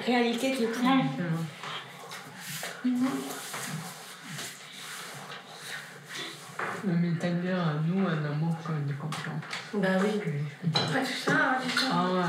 Réalité, t'es plein. Mais ta mère, nous, un amour quand on est confiant. Bah oui. Ouais, c'est ça, c'est ça. Ah ouais.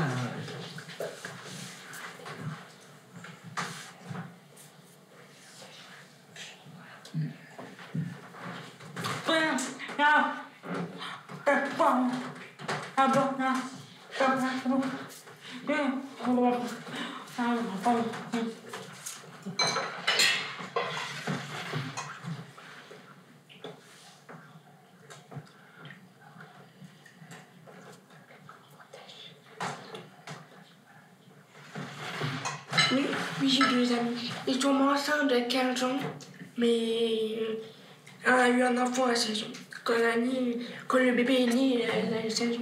Oui, j'ai 2 amis. Ils tombent enceintes de 15 ans, mais elle a eu un enfant à 16 ans. Quand le bébé est né, elle a eu 16 ans.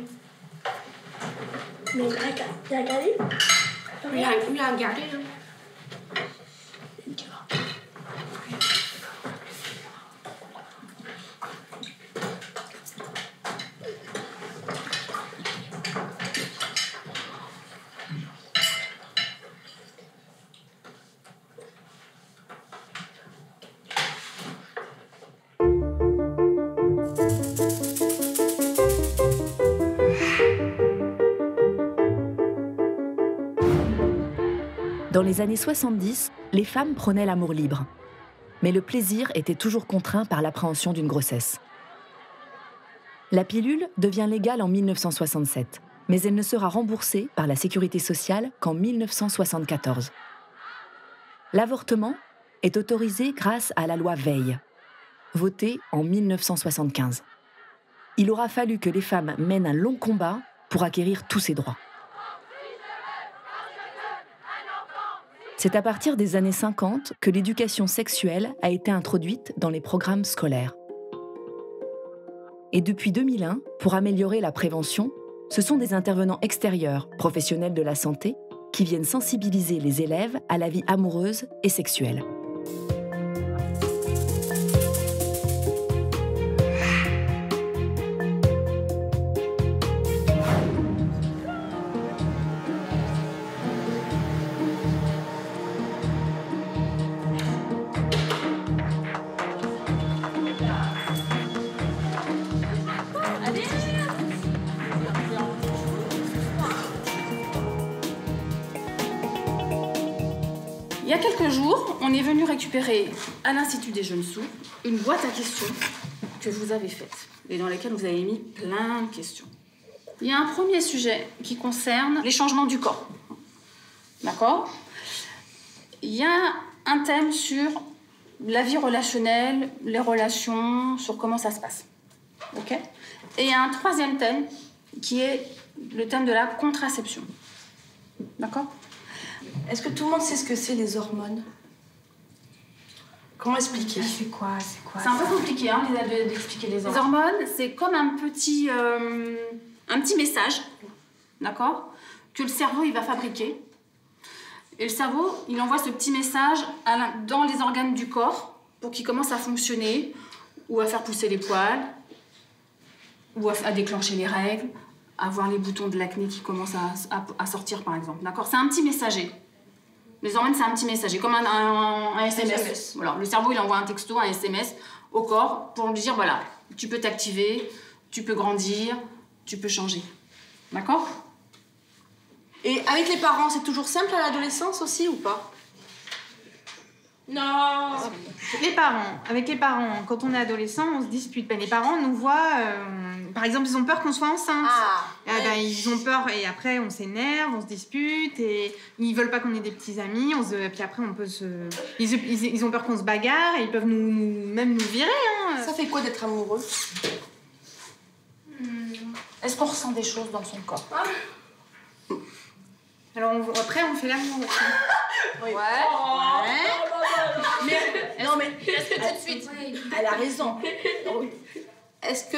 Mais il a gardé. Oui, il a gardé. Dans les années 70, les femmes prenaient l'amour libre. Mais le plaisir était toujours contraint par l'appréhension d'une grossesse. La pilule devient légale en 1967, mais elle ne sera remboursée par la sécurité sociale qu'en 1974. L'avortement est autorisé grâce à la loi Veil, votée en 1975. Il aura fallu que les femmes mènent un long combat pour acquérir tous ces droits. C'est à partir des années 50 que l'éducation sexuelle a été introduite dans les programmes scolaires. Et depuis 2001, pour améliorer la prévention, ce sont des intervenants extérieurs, professionnels de la santé, qui viennent sensibiliser les élèves à la vie amoureuse et sexuelle. Il y a quelques jours, on est venu récupérer à l'Institut des Jeunes Sourds une boîte à questions que vous avez faite et dans laquelle vous avez mis plein de questions. Il y a un premier sujet qui concerne les changements du corps. D'accord ? Il y a un thème sur la vie relationnelle, les relations, sur comment ça se passe. Ok ? Et il y a un troisième thème qui est le thème de la contraception. D'accord ? Est-ce que tout le monde sait ce que c'est les hormones? Comment expliquer? C'est quoi? C'est un peu compliqué hein, d'expliquer les hormones. Les hormones, c'est comme un petit message, d'accord, que le cerveau il va fabriquer. Et le cerveau, il envoie ce petit message dans les organes du corps pour qu'il commence à fonctionner, ou à faire pousser les poils, ou à déclencher les règles, à voir les boutons de l'acné qui commencent à sortir, par exemple. D'accord ? C'est un petit messager. Les hormones, c'est un petit messager, comme un SMS. Voilà. Le cerveau, il envoie un texto, un SMS au corps pour lui dire, voilà, tu peux t'activer, tu peux grandir, tu peux changer. D'accord ? Et avec les parents, c'est toujours simple à l'adolescence aussi ou pas? Non. Avec les parents, quand on est adolescent, on se dispute. Ben, les parents nous voient, par exemple, ils ont peur qu'on soit enceinte. Ben, ils ont peur et après on s'énerve, on se dispute et ils veulent pas qu'on ait des petits amis. Puis après on peut ils ont peur qu'on se bagarre et ils peuvent même nous virer. Hein. Ça fait quoi d'être amoureux? Est-ce qu'on ressent des choses dans son corps? Alors après on fait l'amour. Oui. Ouais. Mais, non mais est-ce que tout de suite elle a raison. Oui. est-ce que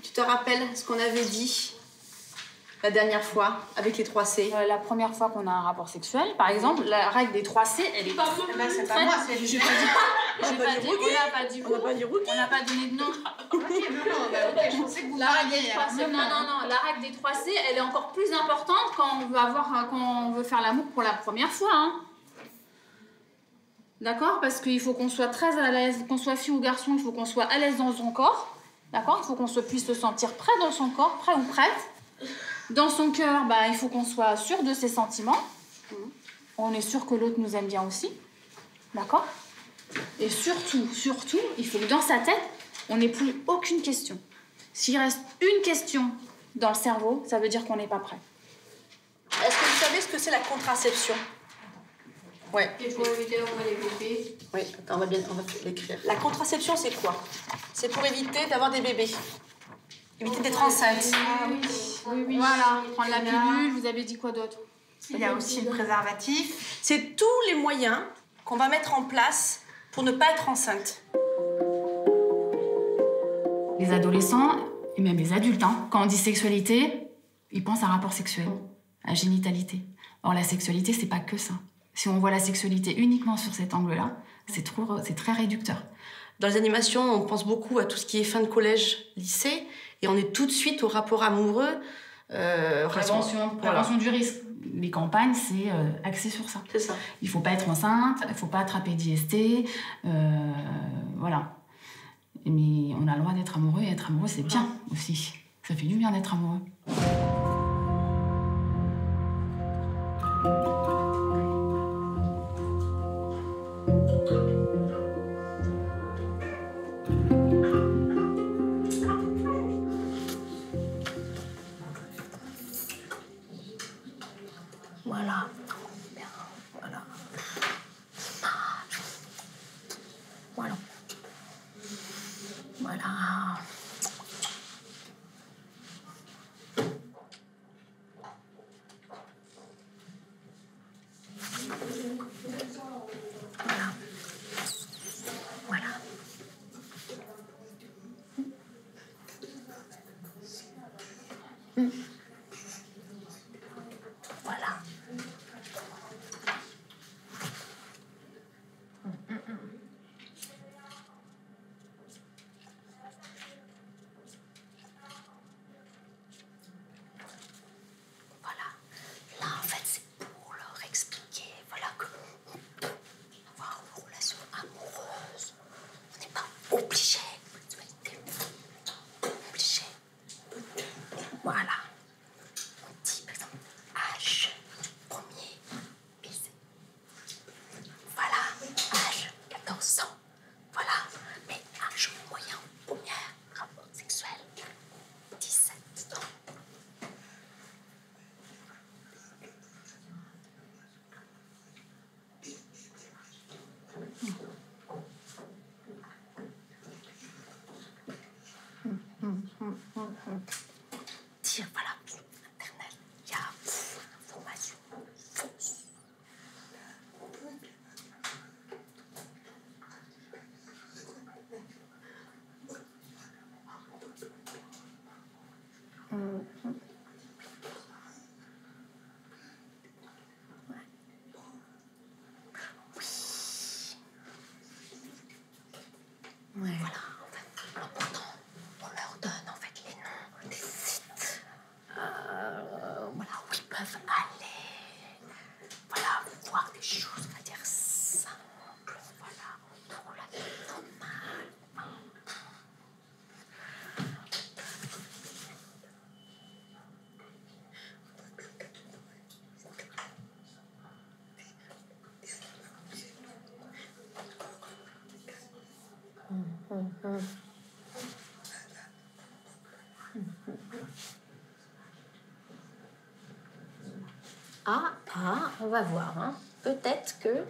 tu te rappelles ce qu'on avait dit la dernière fois avec les 3C? La première fois qu'on a un rapport sexuel, par exemple, la règle des 3C, elle est... c'est pas moi, c'est Je on n'a pas dit vous. On n'a pas donné de nom. Ok, je pensais que vous la règle des 3C, non. La règle des 3C, elle est encore plus importante quand on veut faire l'amour pour la première fois. Hein. D'accord? Parce qu'il faut qu'on soit très à l'aise, qu'on soit fille ou garçon, il faut qu'on soit à l'aise dans son corps. D'accord? Il faut qu'on puisse se sentir prêt dans son corps, prêt ou prête. Dans son cœur, il faut qu'on soit sûr de ses sentiments. On est sûr que l'autre nous aime bien aussi. D'accord? Et surtout, il faut que dans sa tête, on n'ait plus aucune question. S'il reste une question dans le cerveau, ça veut dire qu'on n'est pas prêt. Est-ce que vous savez ce que c'est la contraception? Ouais. Il faut éviter d'avoir les bébés. Oui, attends, on va l'écrire. La contraception, c'est quoi? C'est pour éviter d'avoir des bébés. Éviter d'être enceinte. Oui. Voilà, prendre la pilule, vous avez dit quoi d'autre? Il y a aussi le préservatif. C'est tous les moyens qu'on va mettre en place pour ne pas être enceinte. Les adolescents, et même les adultes, quand on dit sexualité, ils pensent à rapport sexuel, à génitalité. Or, la sexualité, c'est pas que ça. Si on voit la sexualité uniquement sur cet angle-là, c'est très réducteur. Dans les animations, on pense beaucoup à tout ce qui est fin de collège, lycée, et on est tout de suite au rapport amoureux. Prévention du risque. Les campagnes, c'est axé sur ça. C'est ça. Il faut pas être enceinte, il faut pas attraper d'IST, voilà. Mais on a le droit d'être amoureux, et être amoureux, c'est bien aussi. Ça fait du bien d'être amoureux. Voilà. Bien. Voilà. Voilà. Voilà. Voilà. Voilà. Voilà. Là, en fait, c'est pour leur expliquer, voilà, que on peut avoir une relation amoureuse. On n'est pas obligé. Obligé. Voilà. On dit, par exemple, âge premier baiser. Voilà. Âge 14 ans. Voilà. Mais âge moyen premier rapport sexuel 17 ans. Dire, voilà, sur Internet, il y a information fausse. Oui. Voilà, en fait, important, on leur donne en fait les noms des sites, voilà, où ils peuvent aller, voilà, voir des choses, on va dire simples, voilà, pour la vie normale. On va voir, hein. Peut-être que...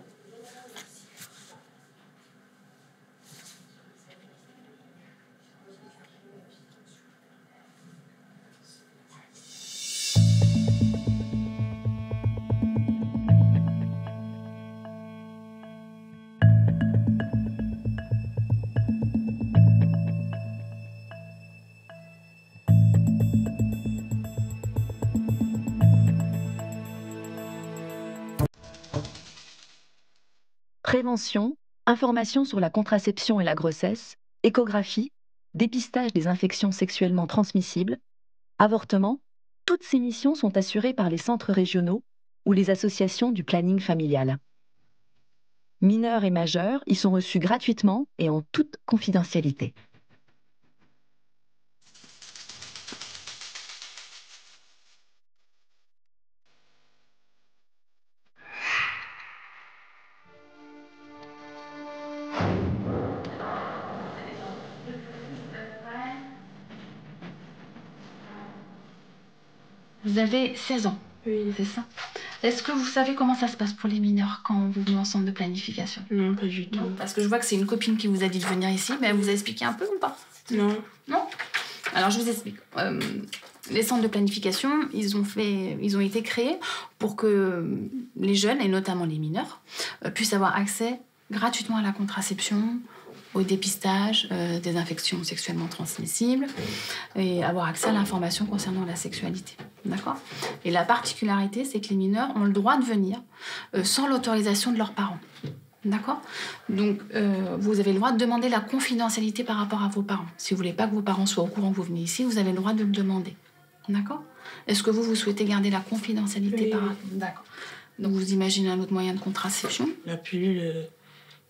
Prévention, information sur la contraception et la grossesse, échographie, dépistage des infections sexuellement transmissibles, avortement, toutes ces missions sont assurées par les centres régionaux ou les associations du planning familial. Mineurs et majeurs y sont reçus gratuitement et en toute confidentialité. Vous avez 16 ans, Oui. c'est ça? Est-ce que vous savez comment ça se passe pour les mineurs quand vous venez en centre de planification? Non, pas du tout. Non, parce que je vois que c'est une copine qui vous a dit de venir ici, mais elle vous a expliqué un peu ou pas? Non. Non? Alors je vous explique. Les centres de planification, ils ont été créés pour que les jeunes, et notamment les mineurs, puissent avoir accès gratuitement à la contraception, au dépistage des infections sexuellement transmissibles et avoir accès à l'information concernant la sexualité. D'accord? Et la particularité, c'est que les mineurs ont le droit de venir sans l'autorisation de leurs parents. D'accord? Donc, vous avez le droit de demander la confidentialité par rapport à vos parents. Si vous ne voulez pas que vos parents soient au courant que vous venez ici, vous avez le droit de le demander. D'accord? Est-ce que vous souhaitez garder la confidentialité par rapport? D'accord. Donc, vous imaginez un autre moyen de contraception? La pilule,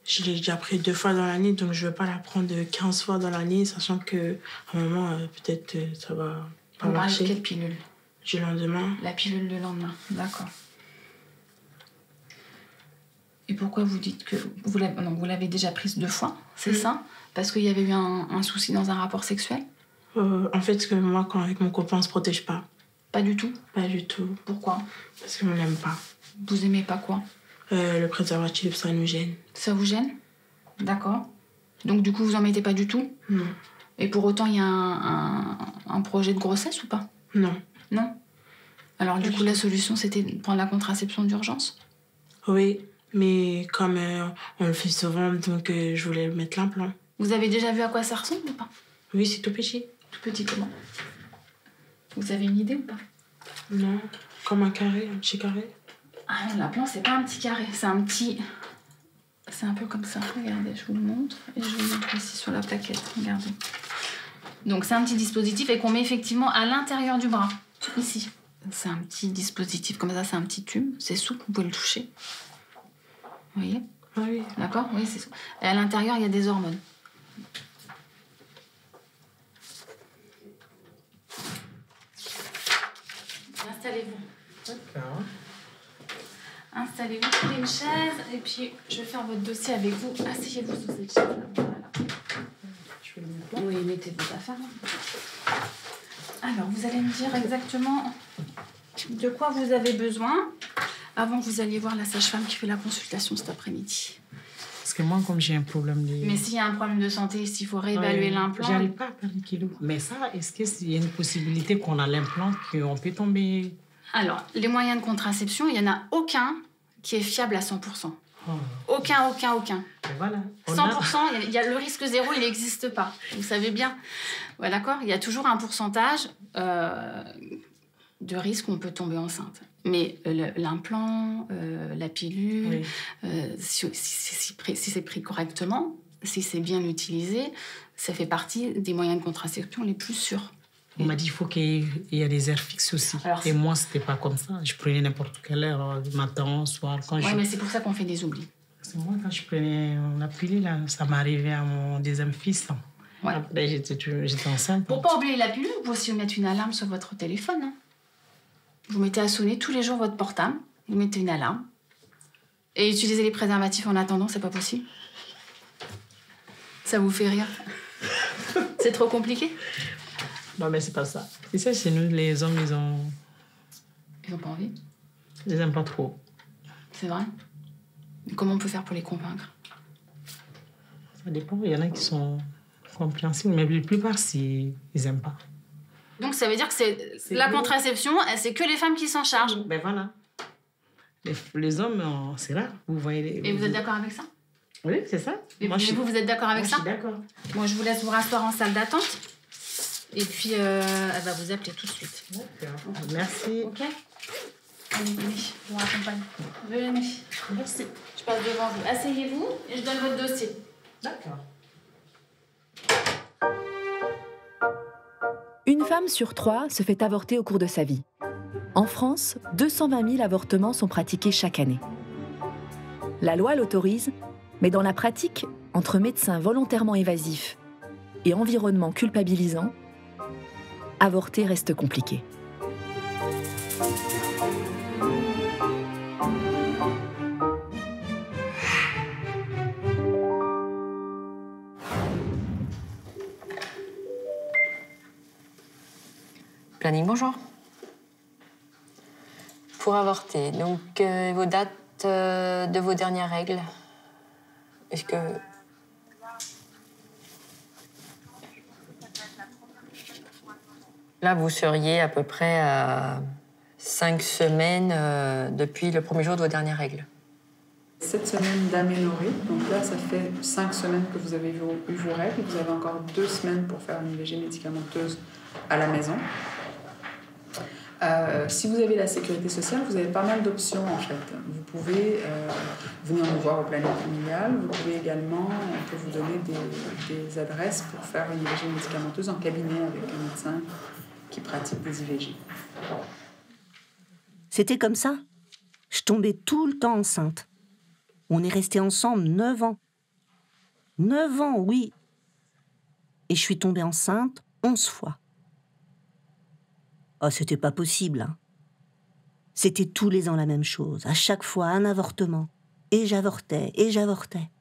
je l'ai déjà pris 2 fois dans l'année, donc je ne veux pas la prendre 15 fois dans l'année, sachant qu'à un moment, peut-être ça va pas Vous parlez marcher. de quelle pilule? Du lendemain. La pilule de lendemain, d'accord. Et pourquoi vous dites que vous l'avez déjà prise 2 fois, c'est ça? Parce qu'il y avait eu un souci dans un rapport sexuel? En fait, que moi, avec mon copain, on ne se protège pas. Pas du tout? Pas du tout. Pourquoi? Parce qu'on l'aime pas. Vous aimez pas quoi? Le préservatif, ça nous gêne. Ça vous gêne? D'accord. Donc du coup, vous en mettez pas du tout? Non. Et pour autant, il y a un projet de grossesse ou pas? Non. Non? Alors du coup, la solution, c'était de prendre la contraception d'urgence? Oui, mais comme on le fait souvent, donc je voulais mettre l'implant. Vous avez déjà vu à quoi ça ressemble ou pas? Oui, c'est tout petit. Tout petit comment? Vous avez une idée ou pas? Non, comme un carré, un petit carré. Ah non, l'implant, c'est pas un petit carré, c'est un petit... C'est un peu comme ça. Regardez, je vous le montre. Et je vous le montre ici sur la plaquette. Regardez. Donc, c'est un petit dispositif et qu'on met effectivement à l'intérieur du bras. Ici. C'est un petit dispositif comme ça, c'est un petit tube. C'est souple, vous pouvez le toucher. Vous voyez? Ah oui. D'accord? Oui, c'est souple. Et à l'intérieur, il y a des hormones. Installez-vous. D'accord. Installez-vous, trouvez une chaise et puis je vais faire votre dossier avec vous. Asseyez-vous sur cette chaise-là. Voilà. Je vais le mettre là. Oui, mettez vos affaires. Alors, vous allez me dire exactement de quoi vous avez besoin avant que vous alliez voir la sage-femme qui fait la consultation cet après-midi. Parce que moi, comme j'ai un problème de... Mais s'il y a un problème de santé, s'il faut réévaluer l'implant... J'arrive pas à perdre des kilos. Mais ça, est-ce qu'il y a une possibilité qu'on a l'implant, qu'on peut tomber... Alors, les moyens de contraception, il n'y en a aucun qui est fiable à 100%. Oh. Aucun. Et voilà. 100%, il y a le risque zéro, il n'existe pas. Vous savez bien. Ouais, d'accord? Il y a toujours un pourcentage de risque où on peut tomber enceinte. Mais l'implant, la pilule, si c'est pris correctement, si c'est bien utilisé, ça fait partie des moyens de contraception les plus sûrs. On m'a dit qu'il faut qu'il y ait des heures fixes aussi. Alors, et moi, c'était pas comme ça. Je prenais n'importe quelle heure, matin, soir. Oui, mais c'est pour ça qu'on fait des oublis. C'est moi, quand je prenais la pilule, là, ça m'est arrivé à mon deuxième fils. Ouais. Après, j'étais enceinte. Pour ne pas oublier la pilule, vous pouvez aussi mettre une alarme sur votre téléphone. Hein. Vous mettez à sonner tous les jours votre portable. Vous mettez une alarme. Et utiliser les préservatifs en attendant, c'est pas possible. Ça vous fait rire? C'est trop compliqué? Non, mais c'est pas ça. C'est ça, chez nous, les hommes, ils ont pas envie? Ils aiment pas trop. C'est vrai? Mais comment on peut faire pour les convaincre? Ça dépend. Il y en a qui sont compréhensibles, mais la plupart, ils aiment pas. Donc, ça veut dire que c'est la contraception, c'est que les femmes qui s'en chargent? Ben voilà. Les hommes, c'est rare. Vous voyez Et vous êtes d'accord avec ça? Oui, c'est ça. Moi, vous êtes d'accord avec ça? Je suis d'accord. Moi, je vous laisse vous rasseoir en salle d'attente. Et puis, elle va vous appeler tout de suite. D'accord. Merci. OK. Allez, venez, je vous raccompagne. Venez. Merci. Je passe devant vous. Asseyez-vous et je donne votre dossier. D'accord. Une femme sur 3 se fait avorter au cours de sa vie. En France, 220 000 avortements sont pratiqués chaque année. La loi l'autorise, mais dans la pratique, entre médecins volontairement évasifs et environnement culpabilisant, avorter reste compliqué. Planning, bonjour. Pour avorter, donc vos dates de vos dernières règles. Est-ce que... Là, vous seriez à peu près à 5 semaines depuis le premier jour de vos dernières règles. 7 semaines d'aménorrhée, donc là, ça fait 5 semaines que vous avez eu vos règles. Vous avez encore 2 semaines pour faire une IVG médicamenteuse à la maison. Si vous avez la sécurité sociale, vous avez pas mal d'options en fait. Vous pouvez venir nous voir au planning familial. Vous pouvez également, on peut vous donner des adresses pour faire une IVG médicamenteuse en cabinet avec un médecin qui pratique des IVG. C'était comme ça. Je tombais tout le temps enceinte. On est restés ensemble 9 ans. 9 ans, oui. Et je suis tombée enceinte 11 fois. Oh, c'était pas possible, hein. C'était tous les ans la même chose. À chaque fois, un avortement. Et j'avortais, et j'avortais.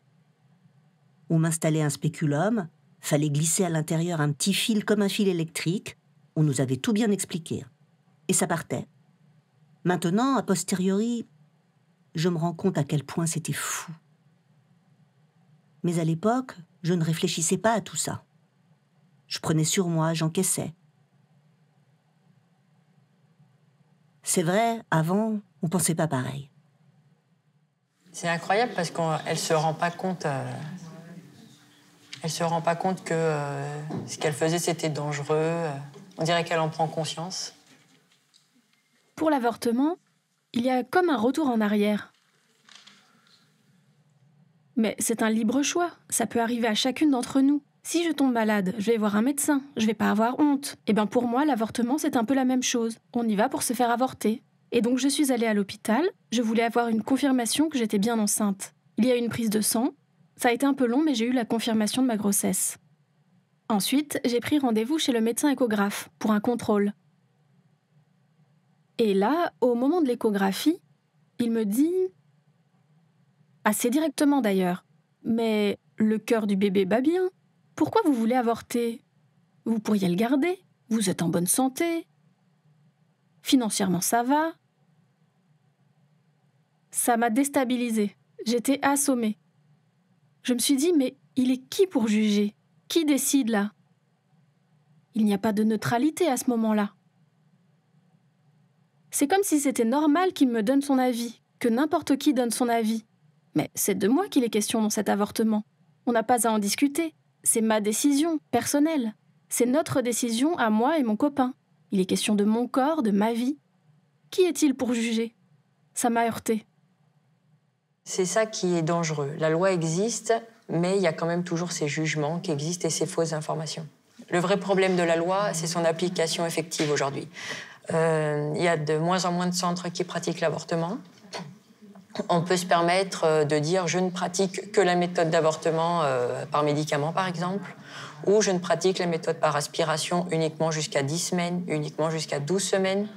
On m'installait un spéculum. Fallait glisser à l'intérieur un petit fil comme un fil électrique. On nous avait tout bien expliqué. Et ça partait. Maintenant, a posteriori, je me rends compte à quel point c'était fou. Mais à l'époque, je ne réfléchissais pas à tout ça. Je prenais sur moi, j'encaissais. C'est vrai, avant, on pensait pas pareil. C'est incroyable parce qu'elle se rend pas compte. Elle se rend pas compte que ce qu'elle faisait c'était dangereux. On dirait qu'elle en prend conscience. Pour l'avortement, il y a comme un retour en arrière. Mais c'est un libre choix. Ça peut arriver à chacune d'entre nous. Si je tombe malade, je vais voir un médecin, je vais pas avoir honte. Eh bien pour moi, l'avortement, c'est un peu la même chose. On y va pour se faire avorter. Et donc je suis allée à l'hôpital, je voulais avoir une confirmation que j'étais bien enceinte. Il y a eu une prise de sang, ça a été un peu long, mais j'ai eu la confirmation de ma grossesse. Ensuite, j'ai pris rendez-vous chez le médecin échographe pour un contrôle. Et là, au moment de l'échographie, il me dit... assez directement d'ailleurs, mais le cœur du bébé bat bien. Pourquoi vous voulez avorter? Vous pourriez le garder, vous êtes en bonne santé. Financièrement, ça va. Ça m'a déstabilisée, j'étais assommée. Je me suis dit, mais il est qui pour juger? Qui décide là? Il n'y a pas de neutralité à ce moment-là. C'est comme si c'était normal qu'il me donne son avis, que n'importe qui donne son avis. Mais c'est de moi qu'il est question dans cet avortement. On n'a pas à en discuter. C'est ma décision, personnelle. C'est notre décision à moi et mon copain. Il est question de mon corps, de ma vie. Qui est-il pour juger? Ça m'a heurtée. C'est ça qui est dangereux. La loi existe, mais il y a quand même toujours ces jugements qui existent et ces fausses informations. Le vrai problème de la loi, c'est son application effective aujourd'hui. Il y a de moins en moins de centres qui pratiquent l'avortement. On peut se permettre de dire « je ne pratique que la méthode d'avortement par médicament, par exemple », ou « je ne pratique la méthode par aspiration uniquement jusqu'à 10 semaines, uniquement jusqu'à 12 semaines ».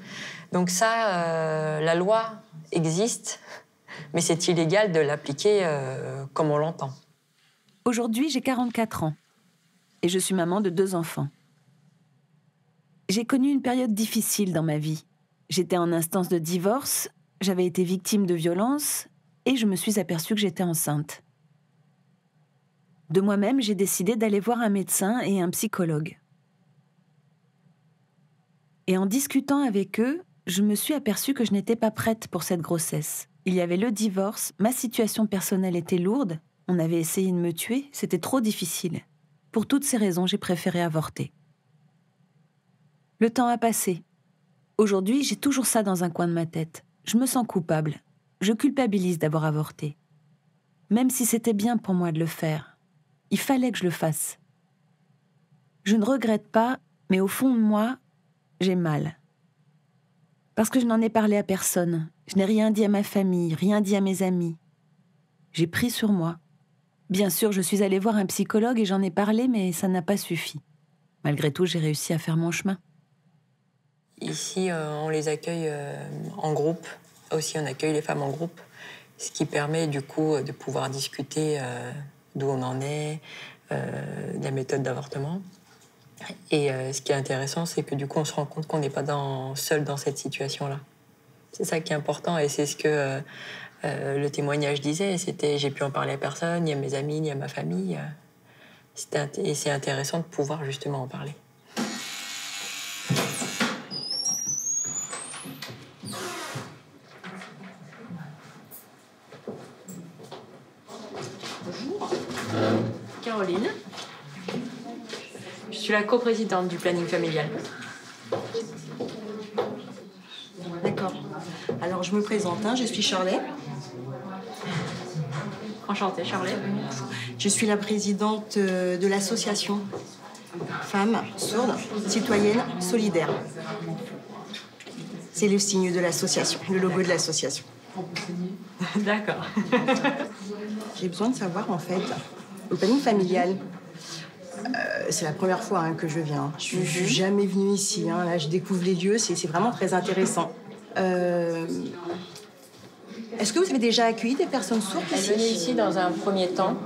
Donc ça, la loi existe, mais c'est illégal de l'appliquer comme on l'entend. Aujourd'hui, j'ai 44 ans et je suis maman de 2 enfants. J'ai connu une période difficile dans ma vie. J'étais en instance de divorce, j'avais été victime de violences et je me suis aperçue que j'étais enceinte. De moi-même, j'ai décidé d'aller voir un médecin et un psychologue. Et en discutant avec eux, je me suis aperçue que je n'étais pas prête pour cette grossesse. Il y avait le divorce, ma situation personnelle était lourde, on avait essayé de me tuer, c'était trop difficile. Pour toutes ces raisons, j'ai préféré avorter. Le temps a passé. Aujourd'hui, j'ai toujours ça dans un coin de ma tête. je me sens coupable. Je culpabilise d'avoir avorté. Même si c'était bien pour moi de le faire, il fallait que je le fasse. Je ne regrette pas, mais au fond de moi, j'ai mal. Parce que je n'en ai parlé à personne. Je n'ai rien dit à ma famille, rien dit à mes amis. J'ai pris sur moi. Bien sûr, je suis allée voir un psychologue et j'en ai parlé, mais ça n'a pas suffi. Malgré tout, j'ai réussi à faire mon chemin. Ici, on les accueille en groupe. Aussi, on accueille les femmes en groupe, ce qui permet du coup de pouvoir discuter d'où on en est, de la méthode d'avortement. Et ce qui est intéressant, c'est que du coup, on se rend compte qu'on n'est pas seul dans cette situation-là. C'est ça qui est important et c'est ce que le témoignage disait. C'était j'ai pu en parler à personne, ni à mes amis, ni à ma famille. Et c'est intéressant de pouvoir justement en parler. Bonjour. Caroline. Je suis la coprésidente du planning familial. D'accord. Alors, je me présente, je suis Shirley. Enchantée, Shirley. Je suis la présidente de l'association Femmes Sourdes, Citoyennes, Solidaires. C'est le signe de l'association, le logo de l'association. D'accord. J'ai besoin de savoir, en fait, le planning familial, c'est la première fois que je viens. Je ne suis jamais venue ici. Là, je découvre les lieux, c'est vraiment très intéressant. Est-ce que vous avez déjà accueilli des personnes sourdes ici ? Elle venait ici dans un premier temps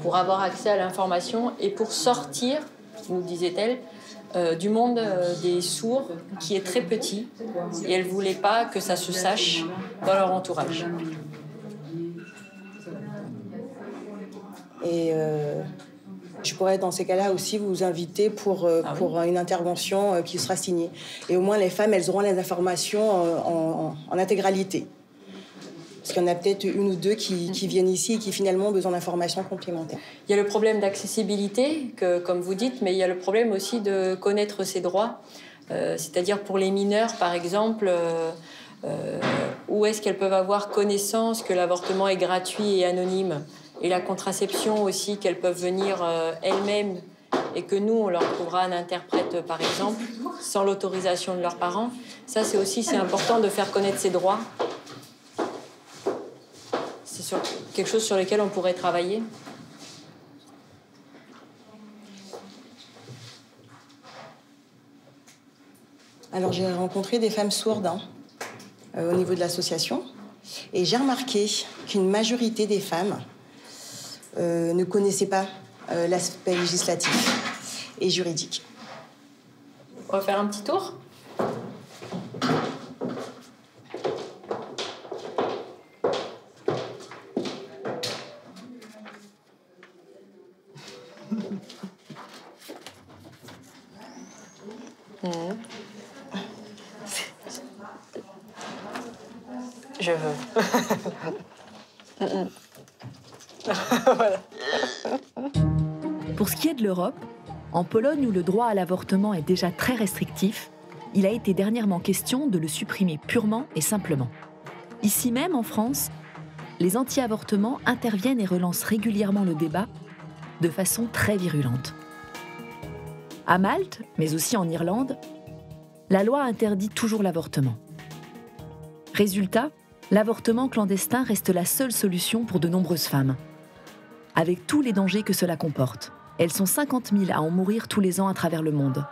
pour avoir accès à l'information et pour sortir, nous disait-elle, du monde des sourds qui est très petit et elle ne voulait pas que ça se sache dans leur entourage. Et je pourrais dans ces cas-là aussi vous inviter pour une intervention qui sera signée. Et au moins les femmes, elles auront les informations en intégralité. Parce qu'il y en a peut-être une ou deux qui viennent ici et qui finalement ont besoin d'informations complémentaires. Il y a le problème d'accessibilité, comme vous dites, mais il y a le problème aussi de connaître ses droits. C'est-à-dire pour les mineurs, par exemple, où est-ce qu'elles peuvent avoir connaissance que l'avortement est gratuit et anonyme ? Et la contraception aussi, qu'elles peuvent venir elles-mêmes et que nous, on leur trouvera un interprète, par exemple, sans l'autorisation de leurs parents. Ça, c'est important de faire connaître ses droits. C'est quelque chose sur lequel on pourrait travailler. Alors, j'ai rencontré des femmes sourdes au niveau de l'association. Et j'ai remarqué qu'une majorité des femmes ne connaissaient pas l'aspect législatif et juridique. On va faire un petit tour ? Je veux. Voilà. Pour ce qui est de l'Europe, en Pologne où le droit à l'avortement est déjà très restrictif, il a été dernièrement question de le supprimer purement et simplement. Ici même, en France, les anti-avortements interviennent et relancent régulièrement le débat de façon très virulente. À Malte, mais aussi en Irlande, la loi interdit toujours l'avortement. Résultat, l'avortement clandestin reste la seule solution pour de nombreuses femmes, avec tous les dangers que cela comporte. Elles sont 50 000 à en mourir tous les ans à travers le monde.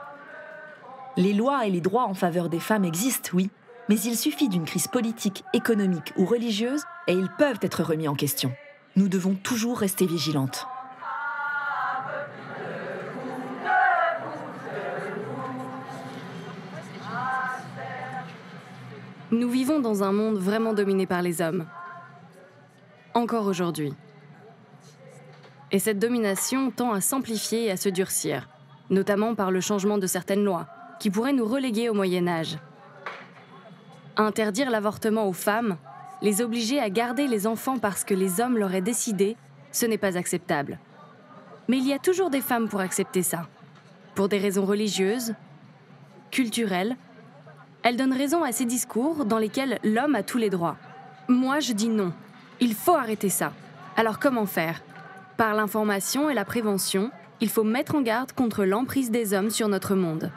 Les lois et les droits en faveur des femmes existent, oui, mais il suffit d'une crise politique, économique ou religieuse et ils peuvent être remis en question. Nous devons toujours rester vigilantes. Nous vivons dans un monde vraiment dominé par les hommes. Encore aujourd'hui. Et cette domination tend à s'amplifier et à se durcir, notamment par le changement de certaines lois, qui pourraient nous reléguer au Moyen-Âge. Interdire l'avortement aux femmes, les obliger à garder les enfants parce que les hommes l'auraient décidé, ce n'est pas acceptable. Mais il y a toujours des femmes pour accepter ça, pour des raisons religieuses, culturelles, Elle donne raison à ces discours dans lesquels l'homme a tous les droits. Moi, je dis non. Il faut arrêter ça. Alors comment faire ? Par l'information et la prévention, il faut mettre en garde contre l'emprise des hommes sur notre monde.